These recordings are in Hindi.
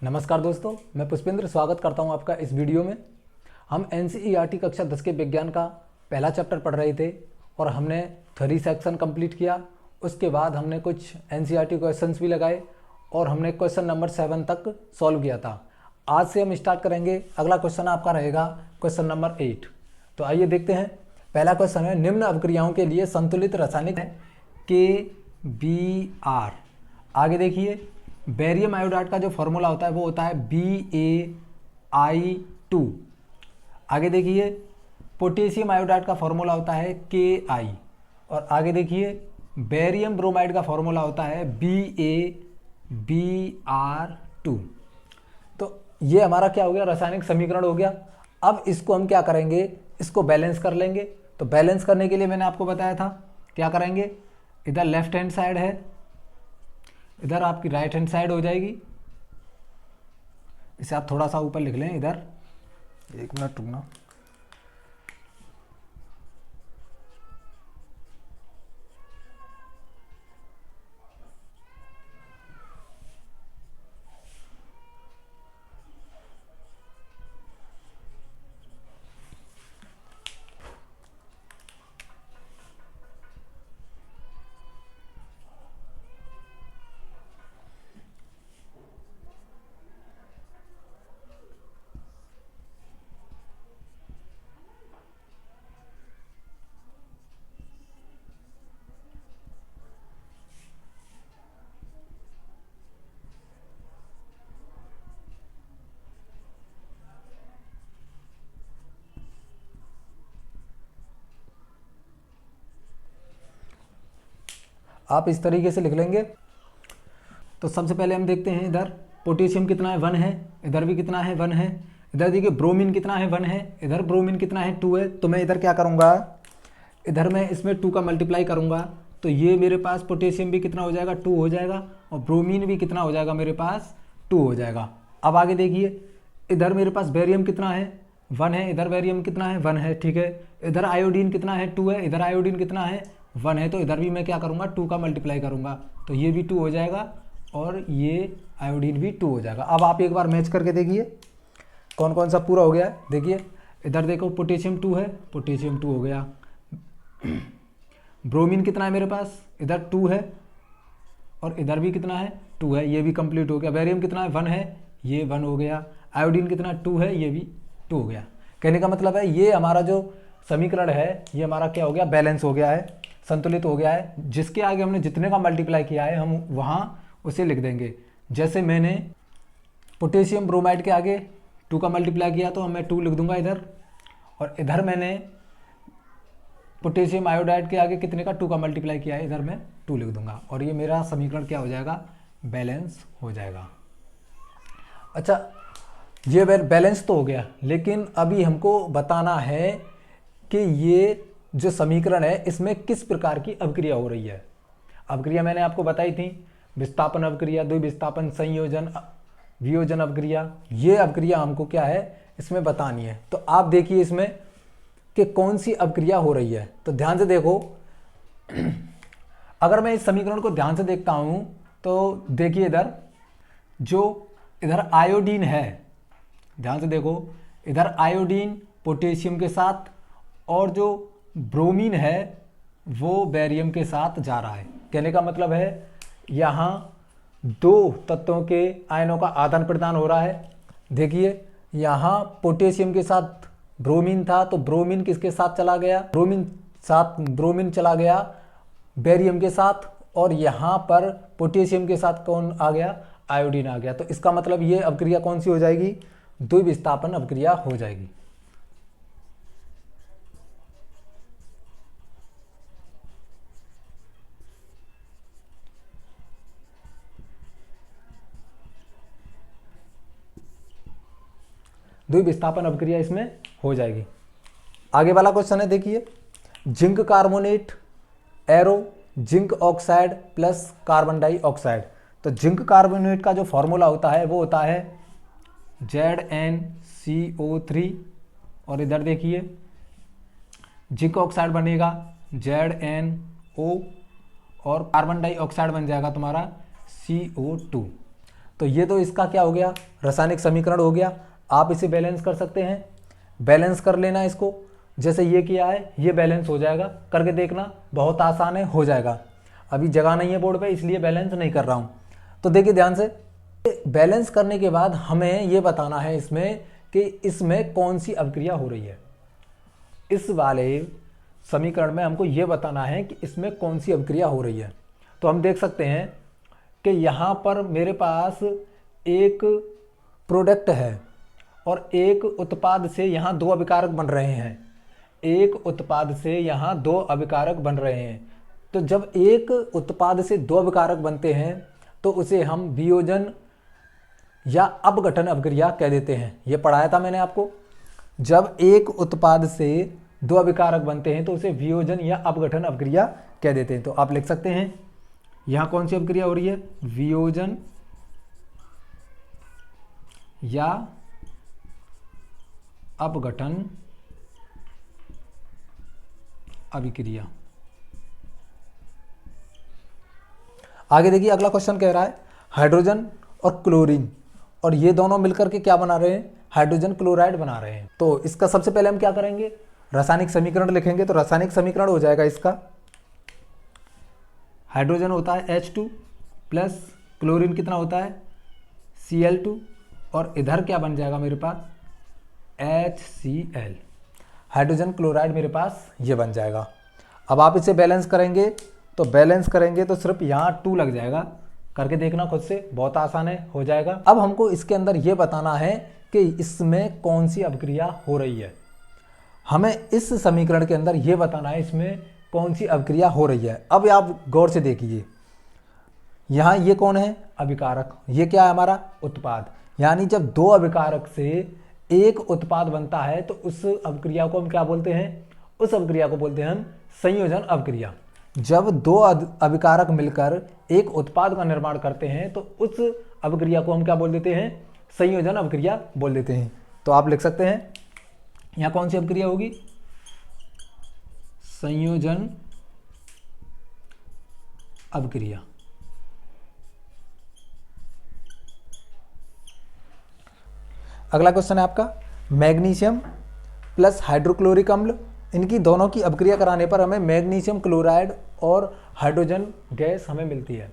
नमस्कार दोस्तों, मैं पुष्पेंद्र स्वागत करता हूं आपका इस वीडियो में। हम एनसीईआरटी कक्षा 10 के विज्ञान का पहला चैप्टर पढ़ रहे थे और हमने थ्योरी सेक्शन कंप्लीट किया। उसके बाद हमने कुछ एनसीईआरटी क्वेश्चंस भी लगाए और हमने क्वेश्चन नंबर 7 तक सॉल्व किया था। आज से हम स्टार्ट करेंगे। अगला क्वेश्चन आपका रहेगा क्वेश्चन नंबर 8। तो आइए देखते हैं। पहला क्वेश्चन है, निम्न अभिक्रियाओं के लिए संतुलित रासायनिक KBr। आगे देखिए, बेरियम आयोडाइड का जो फॉर्मूला होता है वो होता है BaI2। आगे देखिए, पोटेशियम आयोडाइड का फॉर्मूला होता है Ki। और आगे देखिए, बेरियम ब्रोमाइड का फॉर्मूला होता है BaBr2। तो ये हमारा क्या हो गया, रासायनिक समीकरण हो गया। अब इसको हम क्या करेंगे, इसको बैलेंस कर लेंगे। तो बैलेंस करने के लिए मैंने आपको बताया था क्या करेंगे, इधर लेफ्ट हैंड साइड है, इधर आपकी राइट हैंड साइड हो जाएगी। इसे आप थोड़ा सा ऊपर लिख लें, इधर एक मिनट रुकना। आप इस तरीके से लिख लेंगे। तो सबसे पहले हम देखते हैं, इधर पोटेशियम कितना है, 1 है। इधर भी कितना है, 1 है। इधर देखिए ब्रोमीन कितना है, 1 है। इधर ब्रोमीन कितना है, 2 है। तो मैं इधर क्या करूँगा, इधर मैं इसमें 2 का मल्टीप्लाई करूँगा। तो ये मेरे पास पोटेशियम भी कितना हो जाएगा, 2 हो जाएगा। और ब्रोमीन भी कितना हो जाएगा, मेरे पास 2 हो जाएगा। अब आगे देखिए, इधर मेरे पास बेरियम कितना है, 1 है। इधर बेरियम कितना है, 1 है, ठीक है। इधर आयोडीन कितना है, 2 है। इधर आयोडीन कितना है, 1 है। तो इधर भी मैं क्या करूँगा, 2 का मल्टीप्लाई करूँगा। तो ये भी 2 हो जाएगा और ये आयोडीन भी 2 हो जाएगा। अब आप एक बार मैच करके देखिए कौन कौन सा पूरा हो गया है। देखिए इधर देखो, पोटेशियम 2 है, पोटेशियम 2 हो गया। ब्रोमीन कितना है मेरे पास, इधर 2 है और इधर भी कितना है, 2 है, ये भी कंप्लीट हो गया। बेरियम कितना है, 1 है, ये 1 हो गया। आयोडीन कितना 2 है, ये भी 2 हो गया। कहने का मतलब है ये हमारा जो समीकरण है ये हमारा क्या हो गया, बैलेंस हो गया है, संतुलित हो गया है। जिसके आगे हमने जितने का मल्टीप्लाई किया है हम वहाँ उसे लिख देंगे। जैसे मैंने पोटेशियम ब्रोमाइड के आगे 2 का मल्टीप्लाई किया तो मैं 2 लिख दूंगा इधर। और इधर मैंने पोटेशियम आयोडाइड के आगे कितने का, 2 का मल्टीप्लाई किया है, इधर मैं 2 लिख दूंगा। और ये मेरा समीकरण क्या हो जाएगा, बैलेंस हो जाएगा। अच्छा, ये बैलेंस तो हो गया, लेकिन अभी हमको बताना है कि ये जो समीकरण है इसमें किस प्रकार की अभिक्रिया हो रही है। अभिक्रिया मैंने आपको बताई थी, विस्थापन अभिक्रिया, द्विविस्थापन, संयोजन, वियोजन अभिक्रिया। ये अभिक्रिया हमको क्या है इसमें बतानी है। तो आप देखिए इसमें कि कौन सी अभिक्रिया हो रही है। तो ध्यान से देखो, अगर मैं इस समीकरण को ध्यान से देखता हूं तो देखिए इधर जो इधर आयोडीन है, ध्यान से देखो, इधर आयोडीन पोटेशियम के साथ और जो ब्रोमीन है वो बेरियम के साथ जा रहा है। कहने का मतलब है यहाँ 2 तत्वों के आयनों का आदान प्रदान हो रहा है। देखिए यहाँ पोटेशियम के साथ ब्रोमीन था तो ब्रोमीन किसके साथ चला गया, ब्रोमीन चला गया बेरियम के साथ। और यहाँ पर पोटेशियम के साथ कौन आ गया, आयोडीन आ गया। तो इसका मतलब ये अभिक्रिया कौन सी हो जाएगी, द्विविस्थापन अभिक्रिया हो जाएगी। द्विविस्थापन अभिक्रिया इसमें हो जाएगी। आगे वाला क्वेश्चन है, देखिए, zinc carbonate arrow zinc oxide plus carbon dioxide. तो जिंक कार्बोनेट का जो फॉर्मूला होता है वो होता है ZnCO3। और इधर देखिए जिंक ऑक्साइड बनेगा ZnO और कार्बन डाइऑक्साइड बन जाएगा तुम्हारा CO2। तो ये तो इसका क्या हो गया, रासायनिक समीकरण हो गया। आप इसे बैलेंस कर सकते हैं, बैलेंस कर लेना इसको, जैसे ये किया है ये बैलेंस हो जाएगा, करके देखना, बहुत आसान है, हो जाएगा। अभी जगह नहीं है बोर्ड पे इसलिए बैलेंस नहीं कर रहा हूँ। तो देखिए ध्यान से, बैलेंस करने के बाद हमें ये बताना है इसमें कि इसमें कौन सी अभिक्रिया हो रही है। इस वाले समीकरण में हमको ये बताना है कि इसमें कौन सी अभिक्रिया हो रही है। तो हम देख सकते हैं कि यहाँ पर मेरे पास एक प्रोडक्ट है और एक उत्पाद से यहाँ दो अभिकारक बन रहे हैं, एक उत्पाद से यहाँ दो अभिकारक बन रहे हैं। तो जब एक उत्पाद से दो अभिकारक बनते हैं तो उसे हम वियोजन या अपघटन अभिक्रिया कह देते हैं। ये पढ़ाया था मैंने आपको। जब एक उत्पाद से दो अभिकारक बनते हैं तो उसे वियोजन या अपघटन अभिक्रिया कह देते हैं। तो आप लिख सकते हैं यहाँ कौन सी अभिक्रिया हो रही है, वियोजन या अपघटन अभिक्रिया। आगे देखिए अगला क्वेश्चन कह रहा है हाइड्रोजन और क्लोरीन, और ये दोनों मिलकर के क्या बना रहे हैं, हाइड्रोजन क्लोराइड बना रहे हैं। तो इसका सबसे पहले हम क्या करेंगे, रासायनिक समीकरण लिखेंगे। तो रासायनिक समीकरण हो जाएगा इसका, हाइड्रोजन होता है H2 प्लस क्लोरीन कितना होता है Cl2, और इधर क्या बन जाएगा मेरे पास HCl, हाइड्रोजन क्लोराइड मेरे पास ये बन जाएगा। अब आप इसे बैलेंस करेंगे, तो बैलेंस करेंगे तो सिर्फ यहाँ 2 लग जाएगा, करके देखना खुद से, बहुत आसान है, हो जाएगा। अब हमको इसके अंदर ये बताना है कि इसमें कौन सी अभिक्रिया हो रही है। हमें इस समीकरण के अंदर ये बताना है इसमें कौन सी अभिक्रिया हो रही है। अब आप गौर से देखिए, यहाँ ये कौन है, अभिकारक, ये क्या है हमारा उत्पाद। यानी जब दो अभिकारक से एक उत्पाद बनता है तो उस अभिक्रिया को हम क्या बोलते हैं, उस अभिक्रिया को बोलते हैं हम संयोजन अभिक्रिया। जब दो अभिकारक मिलकर एक उत्पाद का निर्माण करते हैं तो उस अभिक्रिया को हम क्या बोल देते हैं, संयोजन अभिक्रिया बोल देते हैं। तो आप लिख सकते हैं यहाँ कौन सी अभिक्रिया होगी, संयोजन अभिक्रिया। अगला क्वेश्चन है आपका मैग्नीशियम प्लस हाइड्रोक्लोरिक अम्ल, इनकी दोनों की अभिक्रिया कराने पर हमें मैग्नीशियम क्लोराइड और हाइड्रोजन गैस हमें मिलती है।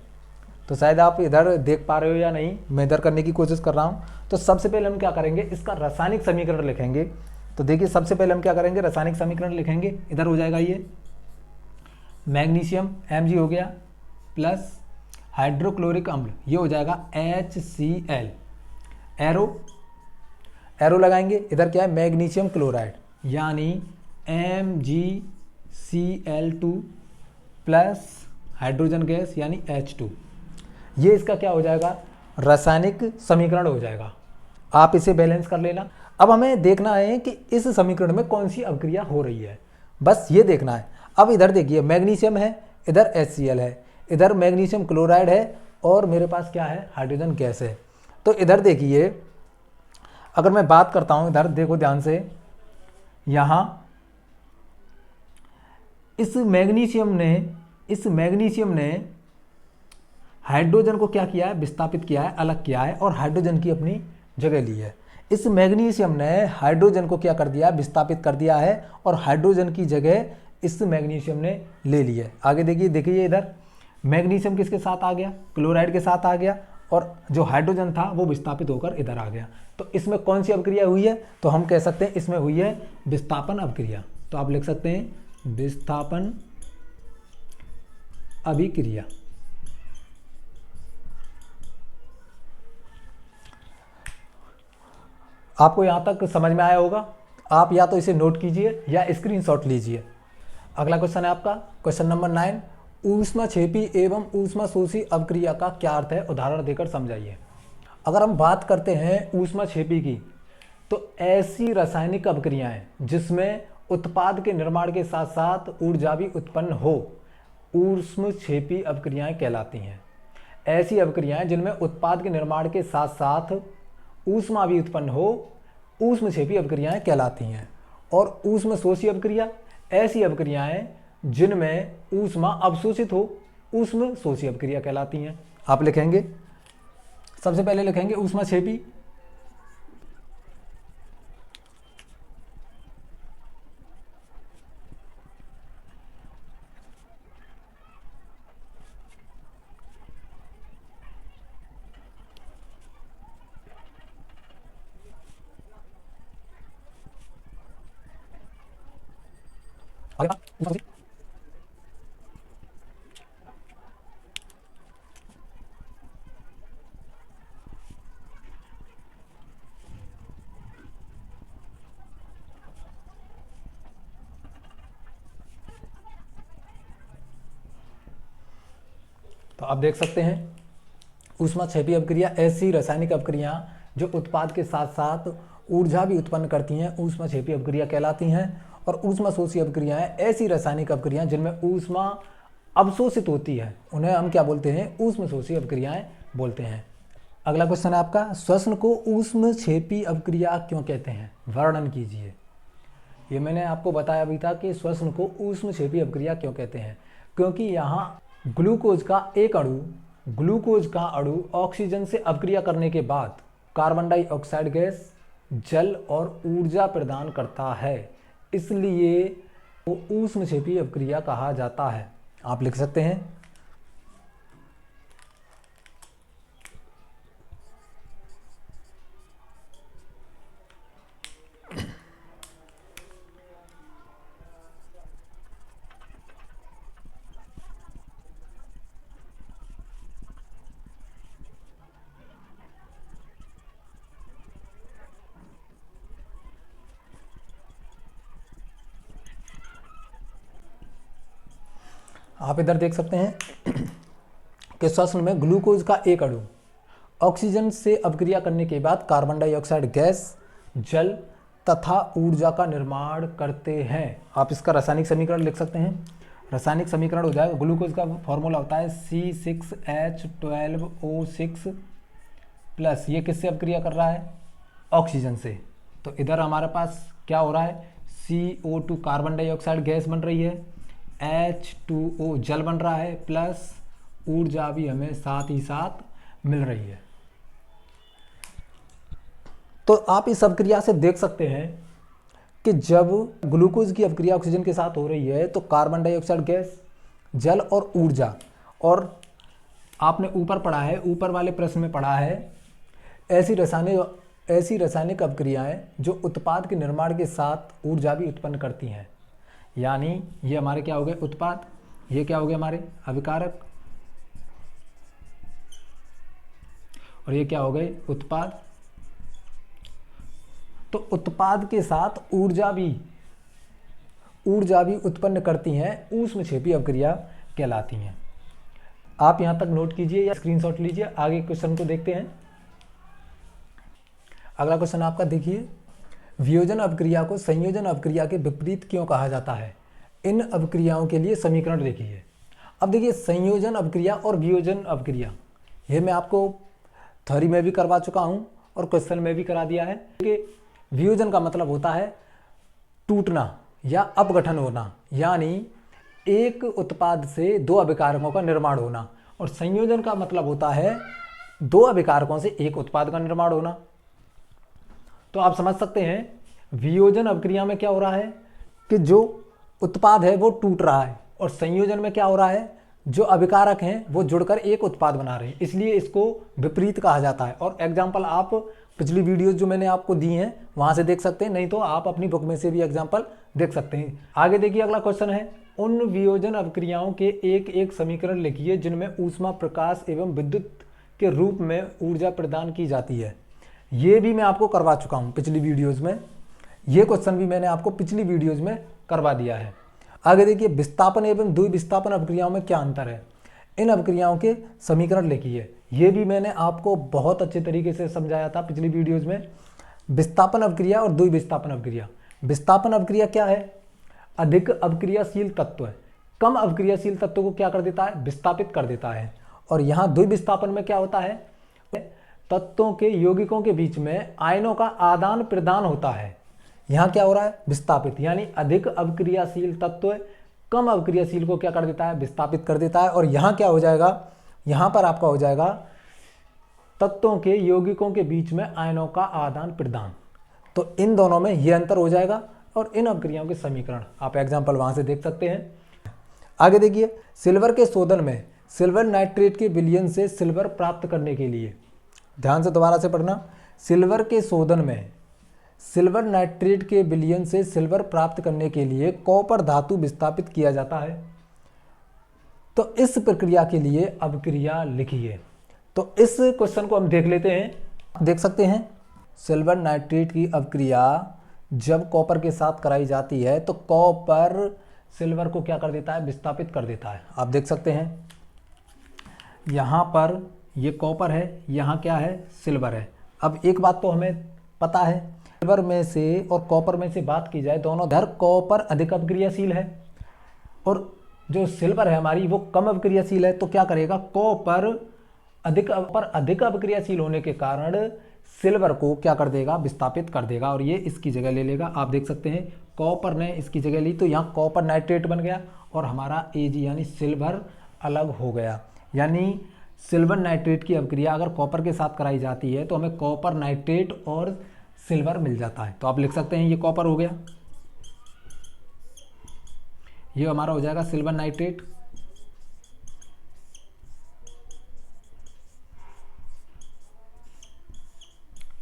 तो शायद आप इधर देख पा रहे हो या नहीं, मैं इधर करने की कोशिश कर रहा हूँ। तो सबसे पहले हम क्या करेंगे, इसका रासायनिक समीकरण लिखेंगे। तो देखिए सबसे पहले हम क्या करेंगे, रासायनिक समीकरण लिखेंगे। इधर हो जाएगा ये मैग्नीशियम Mg हो गया प्लस हाइड्रोक्लोरिक अम्ल, ये हो जाएगा HCl, एरो लगाएंगे। इधर क्या है, मैग्नीशियम क्लोराइड, यानी MgCl2 प्लस हाइड्रोजन गैस यानी H2। ये इसका क्या हो जाएगा, रासायनिक समीकरण हो जाएगा। आप इसे बैलेंस कर लेना। अब हमें देखना है कि इस समीकरण में कौन सी अभिक्रिया हो रही है, बस ये देखना है। अब इधर देखिए मैग्नीशियम है, इधर HCl है, इधर मैग्नीशियम क्लोराइड है और मेरे पास क्या है, हाइड्रोजन गैस है। तो इधर देखिए अगर मैं बात करता हूं, इधर देखो ध्यान से, यहां इस मैग्नीशियम ने हाइड्रोजन को क्या किया है, विस्थापित किया है, अलग किया है और हाइड्रोजन की अपनी जगह ली है। इस मैग्नीशियम ने हाइड्रोजन को क्या कर दिया, विस्थापित कर दिया है और हाइड्रोजन की जगह इस मैग्नीशियम ने ले ली है। आगे देखिए इधर मैग्नीशियम किसके साथ आ गया, क्लोराइड के साथ आ गया, और जो हाइड्रोजन था वो विस्थापित होकर इधर आ गया। तो इसमें कौन सी अभिक्रिया हुई है, तो हम कह सकते हैं इसमें हुई है विस्थापन अभिक्रिया। तो आप लिख सकते हैं विस्थापन अभिक्रिया। आपको यहां तक समझ में आया होगा। आप या तो इसे नोट कीजिए या स्क्रीनशॉट लीजिए। अगला क्वेश्चन है आपका क्वेश्चन नंबर 9, ऊष्माक्षेपी एवं ऊष्माशोषी अभिक्रिया का क्या अर्थ है, उदाहरण देकर समझाइए। अगर हम बात करते हैं ऊष्माक्षेपी की, तो ऐसी रासायनिक अभिक्रियाएं जिसमें उत्पाद के निर्माण के साथ साथ ऊर्जा भी उत्पन्न हो, ऊष्माक्षेपी अभिक्रियाएं कहलाती हैं। ऐसी अभिक्रियाएं जिनमें उत्पाद के निर्माण के साथ साथ ऊष्मा भी उत्पन्न हो, ऊष्माक्षेपी अभिक्रियाएं कहलाती हैं। और ऊष्माशोषी अभिक्रिया ऐसी अभिक्रियाएं जिनमें ऊष्मा अवशोषित हो, ऊष्माशोषी अभिक्रिया कहलाती हैं। आप लिखेंगे सबसे पहले लिखेंगे ऊष्माक्षेपी। तो आप देख सकते हैं ऊष्माक्षेपी अपक्रिया ऐसी रासायनिक अपक्रिया जो उत्पाद के साथ साथ ऊर्जा भी उत्पन्न करती हैं, ऊष्माक्षेपी अपक्रिया कहलाती हैं। और ऊष्माशोषी अपक्रियाएं ऐसी रासायनिक अपक्रियाएं जिनमें ऊष्मा अवशोषित होती है, उन्हें हम क्या बोलते हैं? ऊष्माशोषी अपक्रियाएं बोलते हैं। अगला क्वेश्चन है आपका, श्वसन को ऊष्माक्षेपी अपक्रिया क्यों कहते हैं? वर्णन कीजिए। ये मैंने आपको बताया भी था कि श्वसन को ऊष्माक्षेपी अपक्रिया क्यों कहते हैं, क्योंकि यहाँ ग्लूकोज का अणु ऑक्सीजन से अपक्रिया करने के बाद कार्बन डाइऑक्साइड गैस, जल और ऊर्जा प्रदान करता है, इसलिए वो ऊष्माक्षेपी अपक्रिया कहा जाता है। आप लिख सकते हैं। आप इधर देख सकते हैं कि श्वसन में ग्लूकोज का एक अणु ऑक्सीजन से अपक्रिया करने के बाद कार्बन डाइऑक्साइड गैस, जल तथा ऊर्जा का निर्माण करते हैं। आप इसका रासायनिक समीकरण लिख सकते हैं। रासायनिक समीकरण हो जाएगा, ग्लूकोज का फॉर्मूला होता है C6H12O6 प्लस, ये किससे अपक्रिया कर रहा है? ऑक्सीजन से। तो इधर हमारे पास क्या हो रहा है? CO2 कार्बन डाइऑक्साइड गैस बन रही है, H2O जल बन रहा है, प्लस ऊर्जा भी हमें साथ ही साथ मिल रही है। तो आप इस अपक्रिया से देख सकते हैं कि जब ग्लूकोज की अपक्रिया ऑक्सीजन के साथ हो रही है तो कार्बन डाइऑक्साइड गैस, जल और ऊर्जा, और आपने ऊपर पढ़ा है, ऊपर वाले प्रश्न में पढ़ा है, ऐसी रासायनिक अपक्रियाएं जो उत्पाद के निर्माण के साथ ऊर्जा भी उत्पन्न करती हैं। यानी ये हमारे क्या हो गए? उत्पाद। ये क्या हो गए? हमारे अभिकारक। और ये क्या हो गए? उत्पाद। तो उत्पाद के साथ ऊर्जा भी उत्पन्न करती हैं, ऊष्माक्षेपी अपक्रिया कहलाती हैं। आप यहां तक नोट कीजिए या स्क्रीनशॉट लीजिए। आगे क्वेश्चन को देखते हैं। अगला क्वेश्चन आपका देखिए, वियोजन अपक्रिया को संयोजन अपक्रिया के विपरीत क्यों कहा जाता है? इन अपक्रियाओं के लिए समीकरण देखिए। अब देखिए, संयोजन अपक्रिया और वियोजन अपक्रिया, ये मैं आपको थ्योरी में भी करवा चुका हूं और क्वेश्चन में भी करा दिया है कि वियोजन का मतलब होता है टूटना या अपगठन होना, यानी एक उत्पाद से दो अभिकारकों का निर्माण होना, और संयोजन का मतलब होता है दो अभिकारकों से एक उत्पाद का निर्माण होना। तो आप समझ सकते हैं वियोजन अपक्रिया में क्या हो रहा है कि जो उत्पाद है वो टूट रहा है, और संयोजन में क्या हो रहा है, जो अभिकारक हैं वो जुड़कर एक उत्पाद बना रहे हैं, इसलिए इसको विपरीत कहा जाता है। और एग्जाम्पल आप पिछली वीडियोस जो मैंने आपको दी हैं वहां से देख सकते हैं, नहीं तो आप अपनी बुक में से भी एग्जाम्पल देख सकते हैं। आगे देखिए, अगला क्वेश्चन है, उन वियोजन अपक्रियाओं के एक एक समीकरण लिखिए जिनमें ऊष्मा, प्रकाश एवं विद्युत के रूप में ऊर्जा प्रदान की जाती है। ये भी मैं आपको करवा चुका हूं पिछली वीडियोज में, ये क्वेश्चन भी मैंने आपको पिछली वीडियोज में करवा दिया है। आगे देखिए, विस्थापन एवं द्विविस्थापन अपक्रियाओं में क्या अंतर है? इन अपक्रियाओं के समीकरण लिखिए। ये भी मैंने आपको बहुत अच्छे तरीके से समझाया था पिछली वीडियोज में। विस्थापन अपक्रिया और द्विविस्थापन अपक्रिया। विस्थापन अपक्रिया क्या है? अधिक अपक्रियाशील तत्व है, कम अपक्रियाशील तत्व को क्या कर देता है? विस्थापित कर देता है। और यहाँ द्विविस्थापन में क्या होता है? तत्वों के यौगिकों के बीच में आयनों का आदान प्रदान होता है। यहाँ क्या हो रहा है? विस्थापित, यानी अधिक अपक्रियाशील तत्व कम अपक्रियाशील को क्या कर देता है? विस्थापित कर देता है। और यहाँ क्या हो जाएगा? यहाँ पर आपका हो जाएगा तत्वों के यौगिकों के बीच में आयनों का आदान प्रदान। तो इन दोनों में ये अंतर हो जाएगा और इन अभिक्रियाओं के समीकरण आप एग्जाम्पल वहां से देख सकते हैं। आगे देखिए, सिल्वर के शोधन में सिल्वर नाइट्रेट के विलयन से सिल्वर प्राप्त करने के लिए, ध्यान से दोबारा से पढ़ना, सिल्वर के शोधन में सिल्वर नाइट्रेट के विलयन से सिल्वर प्राप्त करने के लिए कॉपर धातु विस्थापित किया जाता है। तो इस प्रक्रिया के लिए अभिक्रिया लिखिए। तो इस क्वेश्चन को हम देख लेते हैं। देख सकते हैं, सिल्वर नाइट्रेट की अभिक्रिया जब कॉपर के साथ कराई जाती है तो कॉपर सिल्वर को क्या कर देता है, विस्थापित कर देता है। आप देख सकते हैं यहाँ पर ये कॉपर है, यहाँ क्या है, सिल्वर है। अब एक बात तो हमें पता है, सिल्वर में से और कॉपर में से बात की जाए, दोनों धर कॉपर अधिक अभिक्रियाशील है और जो सिल्वर है हमारी वो कम अभिक्रियाशील है। तो क्या करेगा, कॉपर अधिक अभिक्रियाशील होने के कारण सिल्वर को क्या कर देगा, विस्थापित कर देगा और ये इसकी जगह ले लेगा। आप देख सकते हैं कॉपर ने इसकी जगह ली तो यहाँ कॉपर नाइट्रेट बन गया और हमारा Ag यानी सिल्वर अलग हो गया। यानी सिल्वर नाइट्रेट की अभिक्रिया अगर कॉपर के साथ कराई जाती है तो हमें कॉपर नाइट्रेट और सिल्वर मिल जाता है। तो आप लिख सकते हैं ये कॉपर हो गया, ये हमारा हो जाएगा सिल्वर नाइट्रेट,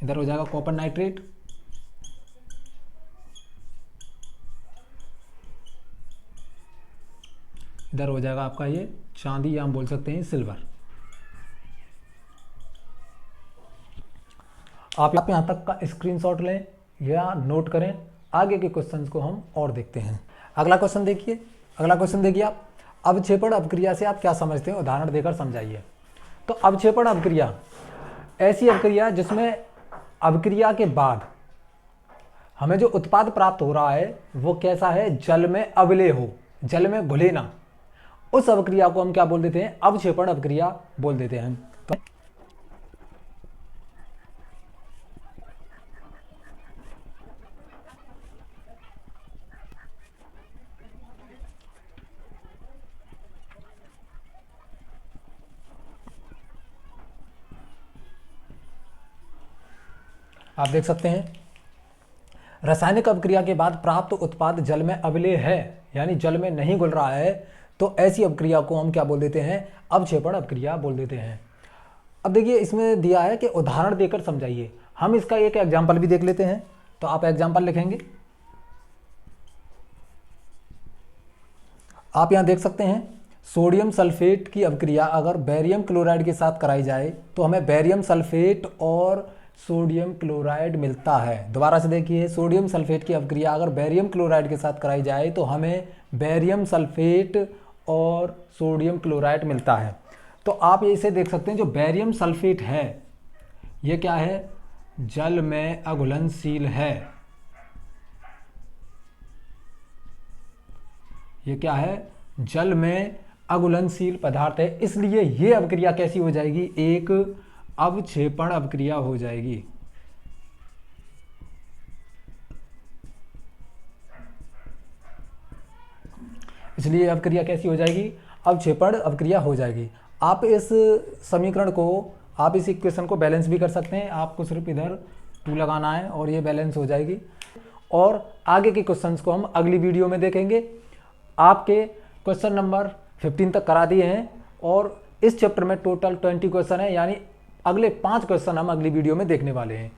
इधर हो जाएगा कॉपर नाइट्रेट, इधर हो जाएगा आपका ये चांदी या हम बोल सकते हैं सिल्वर। आप यहाँ तक का स्क्रीनशॉट लें या नोट करें। आगे के क्वेश्चंस को हम और देखते हैं। अगला क्वेश्चन देखिए, अगला क्वेश्चन देखिए आप, अवक्षेपण अभिक्रिया से आप क्या समझते हैं, उदाहरण देकर समझाइए। तो अवक्षेपण अभिक्रिया ऐसी अभिक्रिया जिसमें अभिक्रिया के बाद हमें जो उत्पाद प्राप्त हो रहा है वो कैसा है, जल में अविलेय हो, जल में घुले ना, उस अभिक्रिया को हम क्या बोल देते हैं, अवक्षेपण अभिक्रिया बोल देते हैं। तो आप देख सकते हैं रासायनिक अभिक्रिया के बाद प्राप्त उत्पाद जल में अविलेय है, यानी जल में नहीं घुल रहा है, तो ऐसी अभिक्रिया को हम क्या बोल देते हैं, अवक्षेपण अभिक्रिया बोल देते हैं। अब देखिए इसमें दिया है कि उदाहरण देकर समझाइए। हम इसका एक एग्जाम्पल भी देख लेते हैं। तो आप एग्जाम्पल लिखेंगे, आप यहां देख सकते हैं सोडियम सल्फेट की अभिक्रिया अगर बेरियम क्लोराइड के साथ कराई जाए तो हमें बेरियम सल्फेट और सोडियम क्लोराइड मिलता है। दोबारा से देखिए, सोडियम सल्फेट की अभिक्रिया अगर बेरियम क्लोराइड के साथ कराई जाए तो हमें बेरियम सल्फेट और सोडियम क्लोराइड मिलता है। तो आप इसे देख सकते हैं, जो बेरियम सल्फेट है ये क्या है, जल में अघुलनशील है। ये क्या है, जल में अघुलनशील पदार्थ है, इसलिए ये अभिक्रिया कैसी हो जाएगी, एक अवक्षेपण अभिक्रिया हो जाएगी। इसलिए अभिक्रिया कैसी हो जाएगी, अवक्षेपण अभिक्रिया हो जाएगी। आप इस समीकरण को, आप इस इक्वेशन को बैलेंस भी कर सकते हैं। आपको सिर्फ इधर 2 लगाना है और ये बैलेंस हो जाएगी। और आगे के क्वेश्चंस को हम अगली वीडियो में देखेंगे। आपके क्वेश्चन नंबर 15 तक करा दिए हैं और इस चैप्टर में टोटल 20 क्वेश्चन है, यानी अगले 5 क्वेश्चन हम अगली वीडियो में देखने वाले हैं।